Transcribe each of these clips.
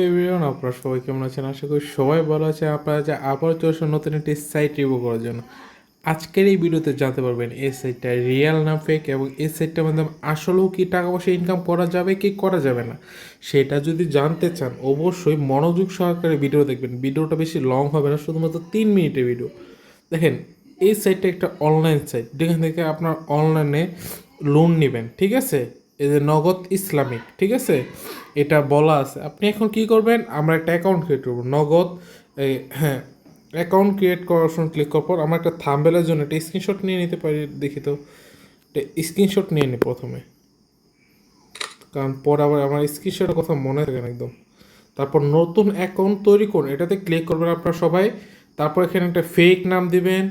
Everyone, আপনারা সবাই কেমন আছেন? আশা করি সবাই ভালো আছে। আপনারা যে আবার চলে আসেন নতুন একটি সাইট রিভিউ করার জন্য। আজকের এই ভিডিওতে জানতে পারবেন এই সাইটটা রিয়েল না ফেক, এবং এই সাইটটার মাধ্যমে আসলেও কি টাকা পয়সা ইনকাম করা যাবে কি করা যাবে না, সেটা যদি জানতে চান অবশ্যই মনোযোগ সহকারে ভিডিও দেখবেন। ভিডিওটা বেশি লং হবে না, শুধুমাত্র 3 মিনিটের ভিডিও। দেখেন, এই সাইটটা একটা অনলাইন সাইট, যেখান থেকে আপনার অনলাইনে লোন নেবেন, ঠিক আছে? এই যে নগদ ইসলামিক, ঠিক আছে, এটা বলা আছে। আপনি এখন কি করবেন, আমরা একটা অ্যাকাউন্ট ক্রিয়েট করবো নগদ। এই হ্যাঁ, অ্যাকাউন্ট ক্রিয়েট করার সময় ক্লিক করার পর আমরা একটা থাম্বনেলের জন্য একটা স্ক্রিনশট নিয়ে নিতে পারি। দেখি তো, একটা স্ক্রিনশট নিয়ে নিই প্রথমে, কারণ পরে আবার আমার স্ক্রিনশটের কথা মনে থাকে না একদম। তারপর নতুন অ্যাকাউন্ট তৈরি করুন, এটাতে ক্লিক করবেন আপনারা সবাই। তারপর এখানে একটা ফেক নাম দিবেন,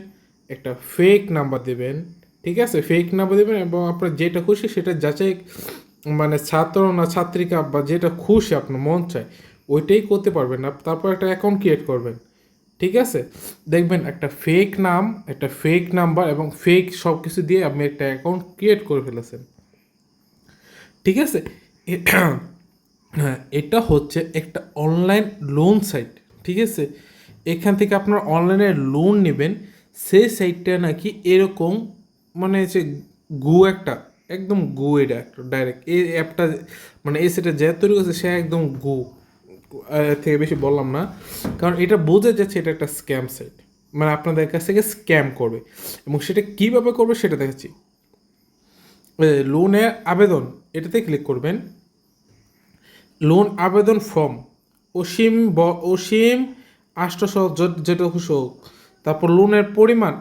একটা ফেক নাম্বার দিবেন, ঠিক আছে? ফেক নাম্বার দিবেন এবং আপনার যেটা খুশি সেটা যাচাই, মানে ছাত্র না ছাত্রিকা বা যেটা খুশি আপনার মন চায় ওইটাই করতে পারবেন। তারপর একটা অ্যাকাউন্ট ক্রিয়েট করবেন, ঠিক আছে? দেখবেন একটা ফেক নাম, একটা ফেক নাম্বার এবং ফেক সব কিছু দিয়ে আপনি একটা অ্যাকাউন্ট ক্রিয়েট করে ফেলেছেন, ঠিক আছে? হ্যাঁ, এটা হচ্ছে একটা অনলাইন লোন সাইট, ঠিক আছে? এখান থেকে আপনার অনলাইনে লোন নেবেন। সেই সাইটটা নাকি এরকম, মানে হচ্ছে গু একটা, একদম গু, এটা একটা ডাইরেক্ট এই অ্যাপটা, মানে এই সাইটটা যে তৈরি করছে সে একদম গু। এর থেকে বেশি বললাম না, কারণ এটা বোঝা যাচ্ছে এটা একটা স্ক্যাম সাইট, মানে আপনাদের কাছ থেকে স্ক্যাম করবে। এবং সেটা কীভাবে করবে সেটা দেখাচ্ছি। লোনের আবেদন, এটাতে ক্লিক করবেন। লোন আবেদন ফর্ম, অসীম 800, যেটা খুশি হোক। তারপর লোনের পরিমাণ,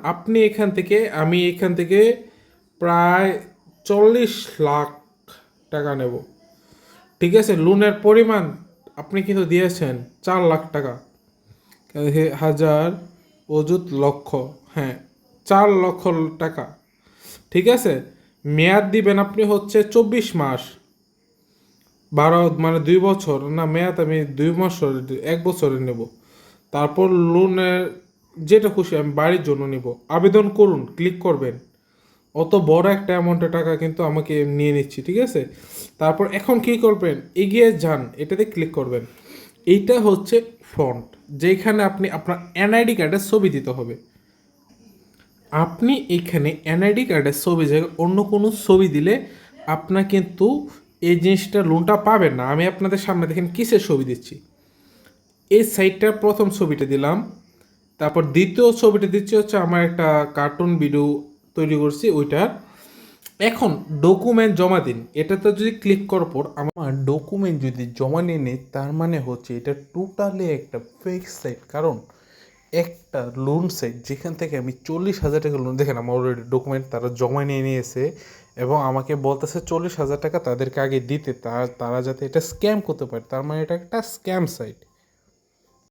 আমি এখান থেকে প্রায় 40 লাখ টাকা নেব, ঠিক আছে? লোনের পরিমাণ আপনি কিন্তু দিয়েছেন 4 লাখ টাকা, হাজার অযুত লক্ষ, হ্যাঁ, 4 লক্ষ টাকা, ঠিক আছে? মেয়াদ দিবেন আপনি হচ্ছে 24 মাস, 12, মানে 2 বছর না মেয়াদ, আমি 2 মাস, 1 বছরের নেব। তারপর লোনের যেটা খুশি, আমি বাড়ির জন্য নিব। আবেদন করুন, ক্লিক করবেন। অত বড় একটা অ্যামাউন্টের টাকা কিন্তু আমাকে নিয়ে নিচ্ছি, ঠিক আছে? তারপর এখন কী করবেন, এগিয়ে যান, এটাতে ক্লিক করবেন। এইটা হচ্ছে ফ্রন্ট, যেখানে আপনি আপনার এনআইডি কার্ডের ছবি দিতে হবে। আপনি এখানে এনআইডি কার্ডের ছবি জায়গায় অন্য কোনো ছবি দিলে আপনার কিন্তু এই জিনিসটা লোনটা পাবেন না। আমি আপনাদের সামনে দেখেন কিসের ছবি দিচ্ছি। এই সাইটটার প্রথম ছবিটা দিলাম, তারপর দ্বিতীয় ছবিটা দিচ্ছি হচ্ছে আমার একটা কার্টুন ভিডিও তৈরি করছি ওইটার। এখন ডকুমেন্ট জমা দিন, এটাতে যদি ক্লিক করার পর আমার ডকুমেন্ট যদি জমা নিয়ে নেই, তার মানে হচ্ছে এটা টোটালি একটা ফেক সাইট। কারণ একটা লোন সাইট যেখান থেকে আমি 40,000 টাকা লোন, দেখেন আমার অলরেডি ডকুমেন্ট তারা জমা নিয়ে নিয়েছে এবং আমাকে বলতেছে 40,000 টাকা তাদেরকে আগে দিতে, তারা যাতে এটা স্ক্যাম করতে পারে, তার মানে এটা একটা স্ক্যাম সাইট।